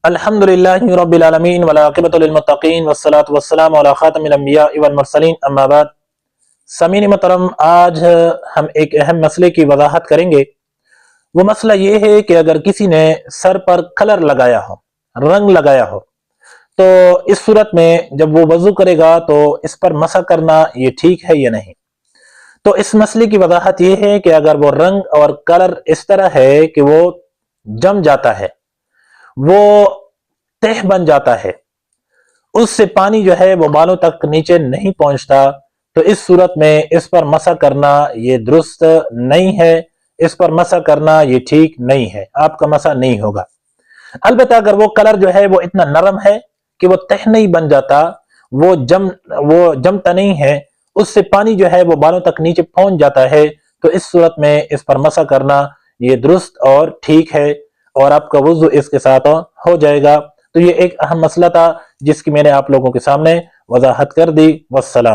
الحمدللہ رب العالمین والعاقبۃ للمتقین والصلاۃ والسلام علی خاتم الانبیاء والمرسلین اما بعد۔ سامعین محترم، آج ہم ایک اہم مسئلے کی وضاحت کریں گے۔ وہ مسئلہ یہ ہے کہ اگر کسی نے سر پر کلر لگایا ہو، رنگ لگایا ہو، تو اس صورت میں جب وہ وضو کرے گا تو اس پر مسح کرنا یہ ٹھیک ہے یا نہیں؟ تو اس مسئلے کی وضاحت یہ ہے کہ اگر وہ رنگ اور کلر اس طرح ہے کہ وہ جم جاتا ہے، وہ تہ بن جاتا ہے، اس سے پانی جو ہے وہ بالوں تک نیچے نہیں پہنچتا، تو اس صورت میں اس پر مسح کرنا یہ درست نہیں ہے، اس پر مسح کرنا یہ ٹھیک نہیں ہے، آپ کا مسح نہیں ہوگا۔ البتہ اگر وہ کلر جو ہے وہ اتنا نرم ہے کہ وہ تہ نہیں بن جاتا، وہ جمتا نہیں ہے، اس سے پانی جو ہے وہ بالوں تک نیچے پہنچ جاتا ہے، تو اس صورت میں اس پر مسح کرنا یہ درست اور ٹھیک ہے، اور آپ کا وضو اس کے ساتھ ہو جائے گا۔ تو یہ ایک اہم مسئلہ تھا جس کی میں نے آپ لوگوں کے سامنے وضاحت کر دی۔ والسلام۔